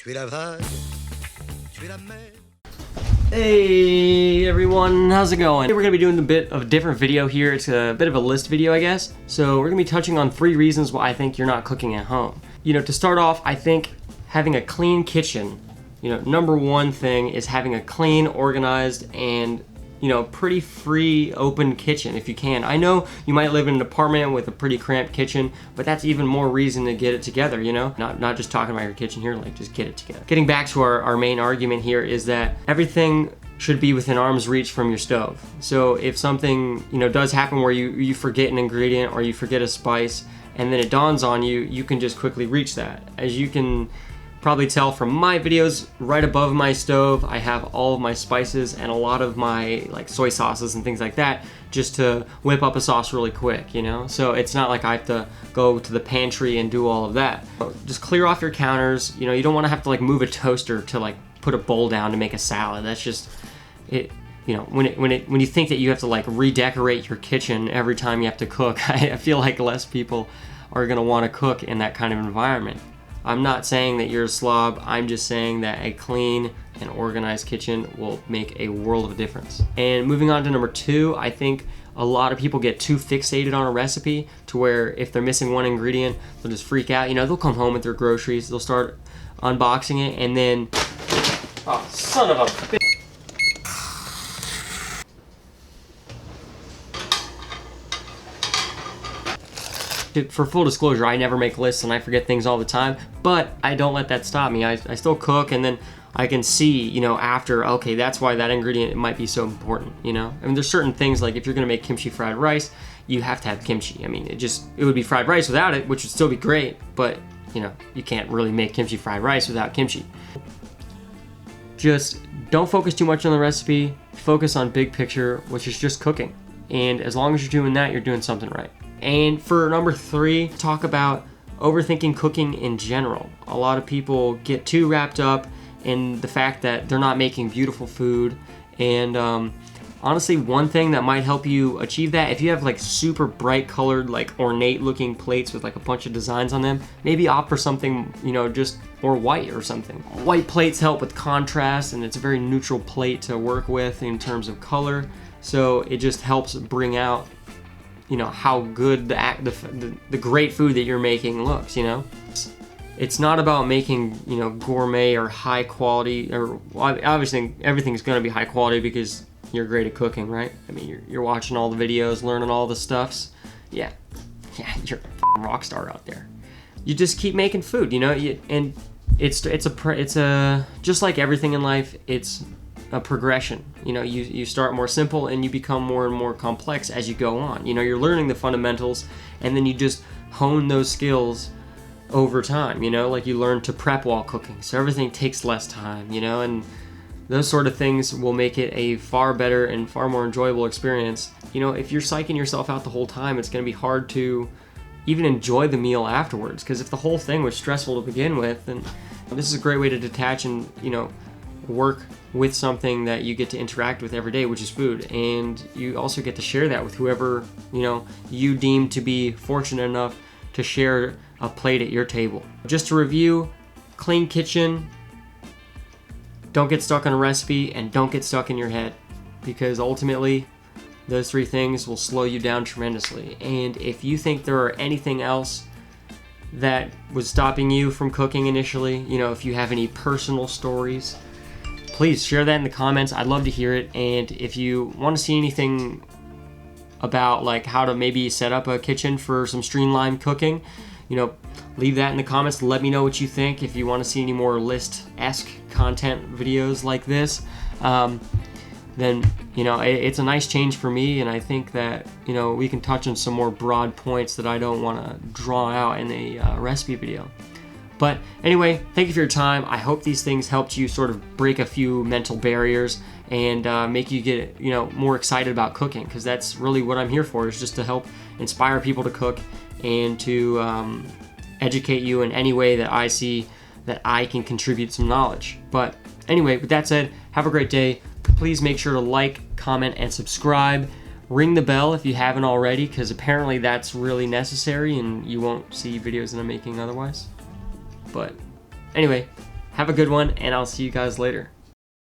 Tu es la vague, tu es la mer. Hey everyone, how's it going? We're going to be doing a bit of a different video here. It's a bit of a list video, I guess. So we're going to be touching on 3 reasons why I think you're not cooking at home. You know, to start off, I think having a clean kitchen, number one thing is having a clean, organized, and pretty free, open kitchen if you can. I know you might live in an apartment with a pretty cramped kitchen, but that's even more reason to get it together, Not just talking about your kitchen here, like just get it together. Getting back to our main argument here is that everything should be within arm's reach from your stove. So if something, does happen where you forget an ingredient or you forget a spice and then it dawns on you, you can just quickly reach that. As you can probably tell from my videos, right above my stove I have all of my spices and a lot of my soy sauces and things like that, just to whip up a sauce really quick, so it's not like I have to go to the pantry and do all of that. Just clear off your counters. You don't want to have to move a toaster to put a bowl down to make a salad. That's just it. When you think that you have to redecorate your kitchen every time you have to cook, I feel like less people are gonna want to cook in that kind of environment. I'm not saying that you're a slob, I'm just saying that a clean and organized kitchen will make a world of a difference. And moving on to number 2, I think a lot of people get too fixated on a recipe to where if they're missing one ingredient, they'll just freak out. They'll come home with their groceries, they'll start unboxing it, and then, oh, son of a bitch. For full disclosure, I never make lists and I forget things all the time, but I don't let that stop me. I still cook, and then I can see, after, okay, that's why that ingredient might be so important, I mean, there's certain things, like if you're gonna make kimchi fried rice, you have to have kimchi. I mean, it would be fried rice without it, which would still be great, but, you can't really make kimchi fried rice without kimchi. Just don't focus too much on the recipe, focus on big picture, which is just cooking. And as long as you're doing that, you're doing something right. And for number 3, talk about overthinking cooking in general. A lot of people get too wrapped up in the fact that they're not making beautiful food. And honestly, one thing that might help you achieve that, if you have super bright colored, ornate looking plates with a bunch of designs on them, maybe opt for something, just more white or something. White plates help with contrast, and it's a very neutral plate to work with in terms of color. So it just helps bring out how good the great food that you're making looks. It's not about making gourmet or high quality, or obviously everything's going to be high quality because you're great at cooking, right? I mean, you're watching all the videos, learning all the stuffs. Yeah, you're a rock star out there. You just keep making food, and it's just like everything in life, it's a progression. You start more simple and you become more and more complex as you go on. You're learning the fundamentals, and then you just hone those skills over time. You learn to prep while cooking, so everything takes less time, and those sort of things will make it a far better and far more enjoyable experience. If you're psyching yourself out the whole time, it's going to be hard to even enjoy the meal afterwards, because if the whole thing was stressful to begin with, then this is a great way to detach and work with something that you get to interact with every day, which is food. And you also get to share that with whoever you deem to be fortunate enough to share a plate at your table. Just to review, clean kitchen, don't get stuck on a recipe, and don't get stuck in your head, because ultimately those 3 things will slow you down tremendously. And if you think there are anything else that was stopping you from cooking initially, if you have any personal stories, please share that in the comments. I'd love to hear it. And if you want to see anything about how to maybe set up a kitchen for some streamlined cooking, leave that in the comments. Let me know what you think. If you want to see any more list-esque content videos like this, then it's a nice change for me, and I think that we can touch on some more broad points that I don't want to draw out in a recipe video. But anyway, thank you for your time. I hope these things helped you sort of break a few mental barriers and make you get more excited about cooking, because that's really what I'm here for, is just to help inspire people to cook and to educate you in any way that I see that I can contribute some knowledge. But anyway, with that said, have a great day. Please make sure to like, comment, and subscribe. Ring the bell if you haven't already, because apparently that's really necessary and you won't see videos that I'm making otherwise. But anyway, Have a good one, and I'll see you guys later.